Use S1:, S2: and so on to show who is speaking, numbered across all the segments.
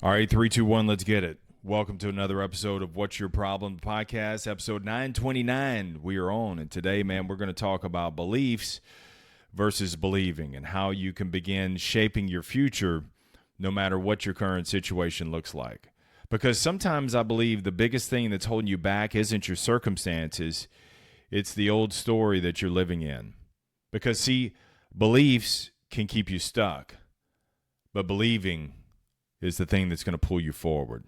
S1: All right, 3, 2, 1, let's get it. Welcome to another episode of What's Your Problem podcast, episode 929. We are on, and today, man, we're going to talk about beliefs versus believing and how you can begin shaping your future no matter what your current situation looks like. Because sometimes I believe the biggest thing that's holding you back isn't your circumstances, it's the old story that you're living in. Because, see, beliefs can keep you stuck, but believing is the thing that's going to pull you forward.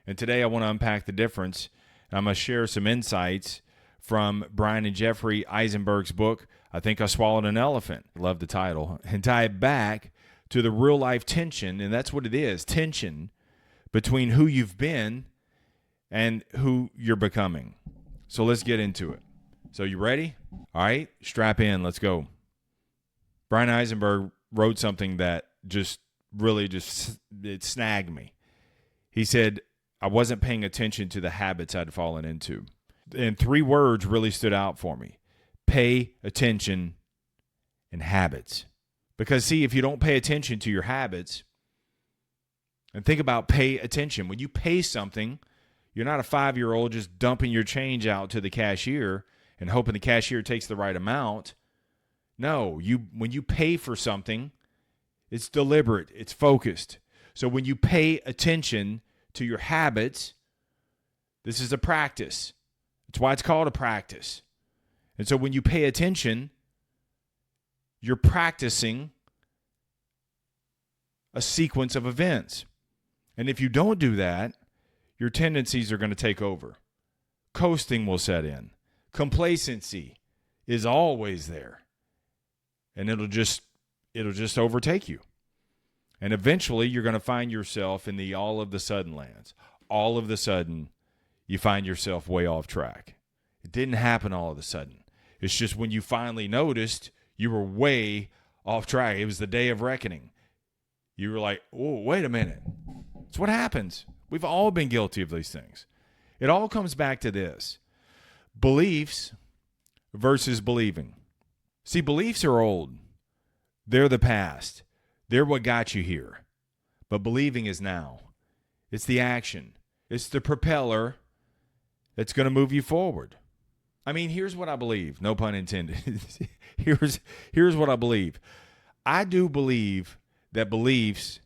S1: And today I want to unpack the difference. And I'm going to share some insights from Brian and Jeffrey Eisenberg's book, I Think I Swallowed an Elephant. Love the title. And tie it back to the real life tension, and that's what it is, tension between who you've been and who you're becoming. So let's get into it. So you ready? All right, strap in. Let's go. Brian Eisenberg wrote something that it snagged me. He said, I wasn't paying attention to the habits I'd fallen into. And 3 words really stood out for me. Pay attention and habits. Because see, if you don't pay attention to your habits, and think about pay attention. When you pay something, you're not a 5-year-old just dumping your change out to the cashier and hoping the cashier takes the right amount. No, when you pay for something, it's deliberate. It's focused. So when you pay attention to your habits, this is a practice. That's why it's called a practice. And so when you pay attention, you're practicing a sequence of events. And if you don't do that, your tendencies are going to take over. Coasting will set in. Complacency is always there. And it'll just overtake you. And eventually you're going to find yourself in the all of the sudden lands. All of the sudden, you find yourself way off track. It didn't happen all of a sudden. It's just when you finally noticed you were way off track. It was the day of reckoning. You were like, oh, wait a minute. It's what happens. We've all been guilty of these things. It all comes back to this. Beliefs versus believing. See, beliefs are old. They're the past. They're what got you here. But believing is now. It's the action. It's the propeller that's going to move you forward. I mean, here's what I believe. No pun intended. Here's what I believe. I do believe that beliefs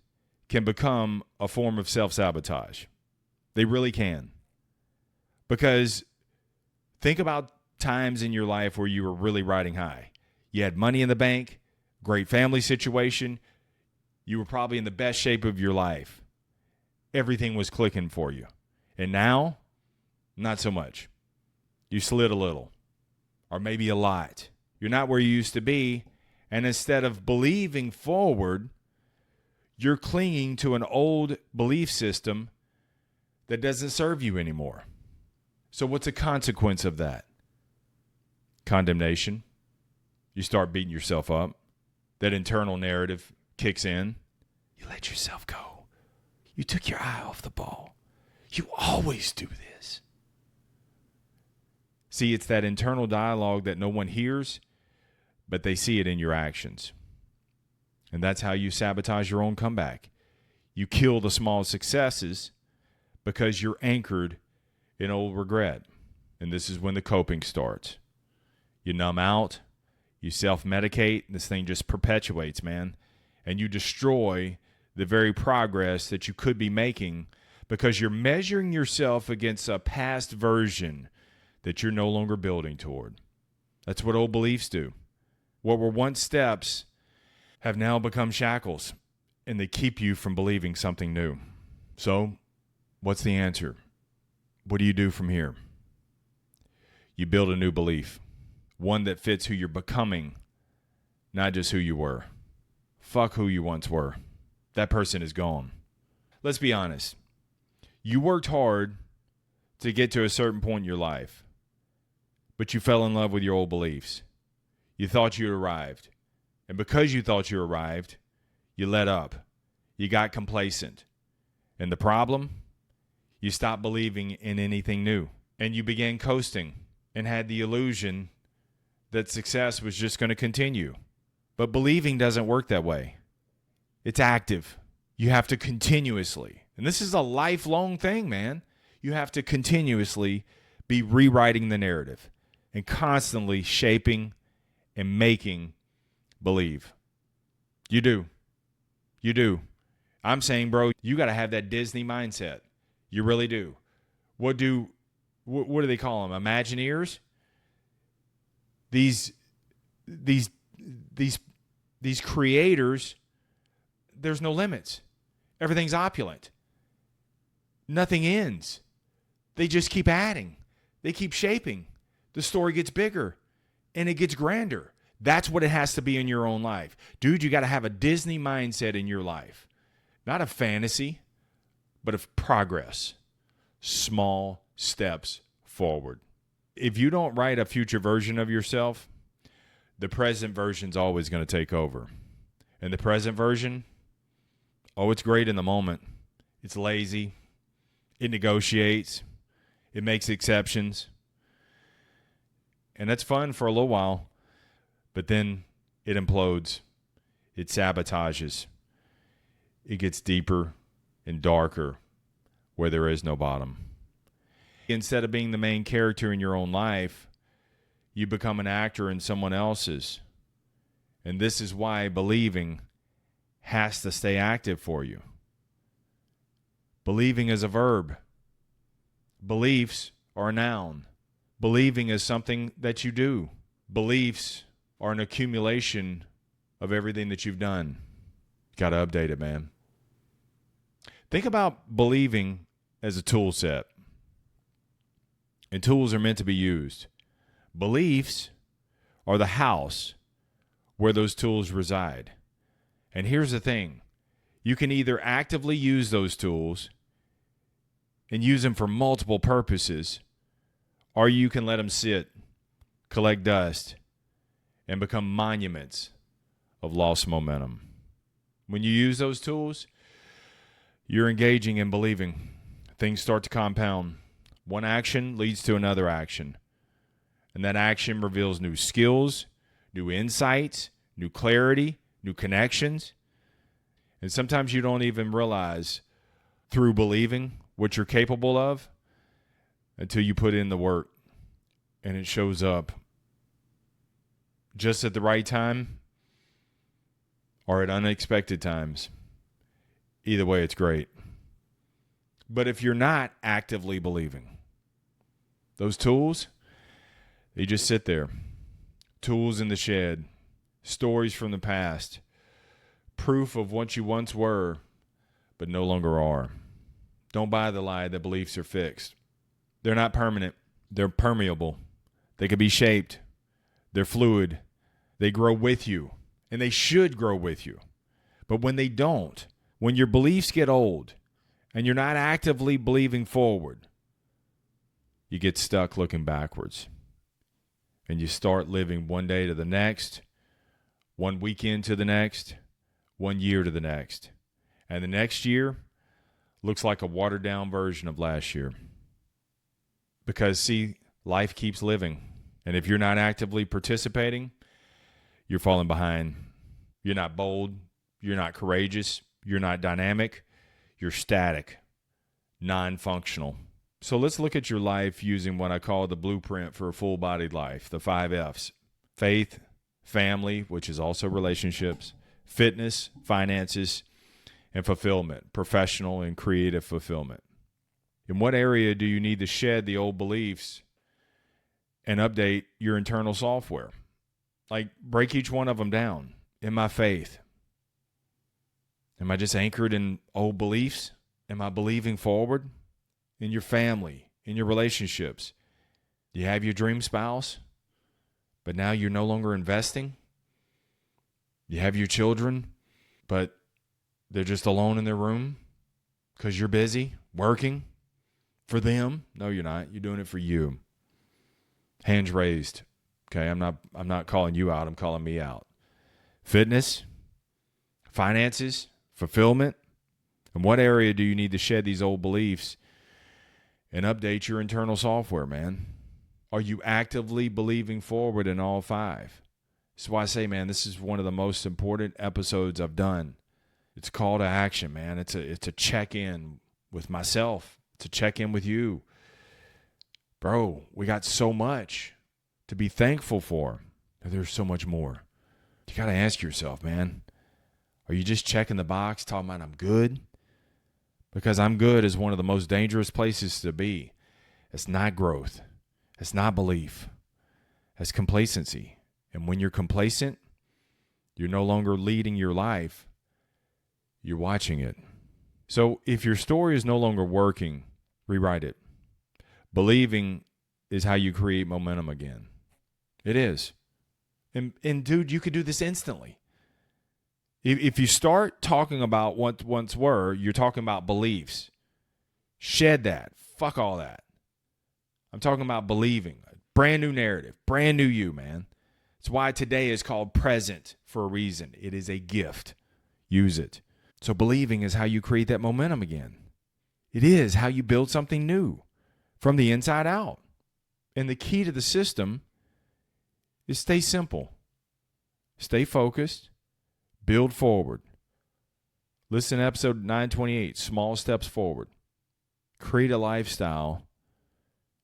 S1: can become a form of self-sabotage. They really can. Because think about times in your life where you were really riding high. You had money in the bank, great family situation. You were probably in the best shape of your life. Everything was clicking for you. And now, not so much. You slid a little, or maybe a lot. You're not where you used to be. And instead of believing forward, you're clinging to an old belief system that doesn't serve you anymore. So what's a consequence of that? Condemnation. You start beating yourself up. That internal narrative kicks in. You let yourself go. You took your eye off the ball. You always do this. See, it's that internal dialogue that no one hears, but they see it in your actions. And that's how you sabotage your own comeback. You kill the small successes because you're anchored in old regret. And this is when the coping starts. You numb out. You self-medicate, and this thing just perpetuates, man. And you destroy the very progress that you could be making because you're measuring yourself against a past version that you're no longer building toward. That's what old beliefs do. What were once steps have now become shackles, and they keep you from believing something new. So, what's the answer? What do you do from here? You build a new belief. One that fits who you're becoming, not just who you were. Fuck who you once were. That person is gone. Let's be honest. You worked hard to get to a certain point in your life, but you fell in love with your old beliefs. You thought you arrived. And because you thought you arrived, you let up. You got complacent. And the problem? You stopped believing in anything new. And you began coasting and had the illusion that success was just going to continue. But believing doesn't work that way. It's active. You have to continuously, And this is a lifelong thing, man. You have to continuously be rewriting the narrative and constantly shaping and making believe. You do. You do. I'm saying, bro, you got to have that Disney mindset. You really do. What do they call them? Imagineers? These creators, there's no limits. Everything's opulent. Nothing ends. They just keep adding. They keep shaping. The story gets bigger and it gets grander. That's what it has to be in your own life. Dude, you got to have a Disney mindset in your life. Not of fantasy, but of progress. Small steps forward. If you don't write a future version of yourself, the present version's always going to take over. And the present version, it's great in the moment. It's lazy. It negotiates. It makes exceptions. And that's fun for a little while. But then it implodes. It sabotages. It gets deeper and darker where there is no bottom. Instead of being the main character in your own life, you become an actor in someone else's. And this is why believing has to stay active for you. Believing is a verb. Beliefs are a noun. Believing is something that you do. Beliefs are an accumulation of everything that you've done. Got to update it, man. Think about believing as a tool set. And tools are meant to be used. Beliefs are the house where those tools reside. And here's the thing. You can either actively use those tools and use them for multiple purposes, or you can let them sit, collect dust, and become monuments of lost momentum. When you use those tools, you're engaging in believing. Things start to compound. One action leads to another action. And that action reveals new skills, new insights, new clarity, new connections. And sometimes you don't even realize through believing what you're capable of until you put in the work and it shows up just at the right time or at unexpected times. Either way, it's great. But if you're not actively believing, those tools, they just sit there. Tools in the shed, stories from the past, proof of what you once were, but no longer are. Don't buy the lie that beliefs are fixed. They're not permanent. They're permeable. They can be shaped. They're fluid. They grow with you, and they should grow with you. But when they don't, when your beliefs get old and you're not actively believing forward, you get stuck looking backwards. And you start living one day to the next, one weekend to the next, 1 year to the next. And the next year looks like a watered down version of last year. Because, see, life keeps living. And if you're not actively participating, you're falling behind. You're not bold. You're not courageous. You're not dynamic. You're static, non-functional. So let's look at your life using what I call the blueprint for a full-bodied life, the 5 F's. Faith, family, which is also relationships, fitness, finances, and fulfillment, professional and creative fulfillment. In what area do you need to shed the old beliefs and update your internal software? Like, break each one of them down. In my faith, am I just anchored in old beliefs? Am I believing forward? In your family, in your relationships, do you have your dream spouse, but now you're no longer investing? You have your children, but they're just alone in their room because you're busy working for them? No, you're not. You're doing it for you. Hands raised. Okay, I'm not calling you out. I'm calling me out. Fitness, finances, fulfillment. In what area do you need to shed these old beliefs and update your internal software, man? Are you actively believing forward in all 5? That's why I say, man, this is one of the most important episodes I've done. It's a call to action, man. It's a check-in with myself, to check in with you. Bro, we got so much to be thankful for. There's so much more. You got to ask yourself, man, are you just checking the box, talking about I'm good? Because I'm good is one of the most dangerous places to be. It's not growth. It's not belief. It's complacency. And when you're complacent, you're no longer leading your life. You're watching it. So if your story is no longer working, rewrite it. Believing is how you create momentum again. It is. And dude, you could do this instantly. If you start talking about what once were, you're talking about beliefs. Shed that. Fuck all that. I'm talking about believing. A brand new narrative. Brand new you, man. It's why today is called present for a reason. It is a gift. Use it. So believing is how you create that momentum again. It is how you build something new from the inside out. And the key to the system is stay simple. Stay focused. Build forward. Listen to episode 928, Small Steps Forward. Create a lifestyle.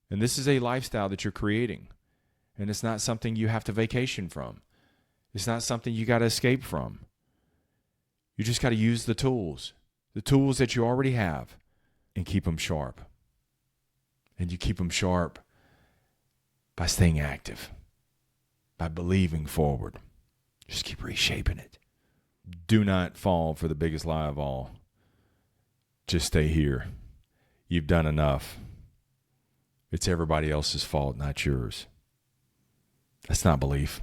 S1: And this is a lifestyle that you're creating. And it's not something you have to vacation from. It's not something you got to escape from. You just got to use the tools that you already have, and keep them sharp. And you keep them sharp by staying active, by believing forward. Just keep reshaping it. Do not fall for the biggest lie of all. Just stay here. You've done enough. It's everybody else's fault, not yours. That's not belief.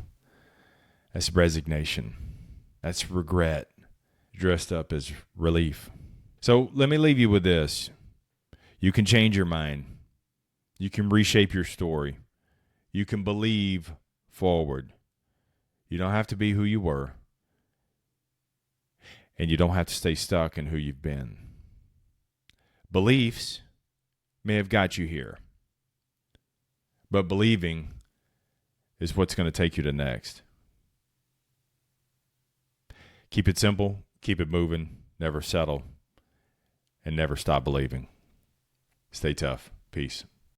S1: That's resignation. That's regret dressed up as relief. So let me leave you with this. You can change your mind. You can reshape your story. You can believe forward. You don't have to be who you were. And you don't have to stay stuck in who you've been. Beliefs may have got you here. But believing is what's going to take you to next. Keep it simple. Keep it moving. Never settle. And never stop believing. Stay tough. Peace.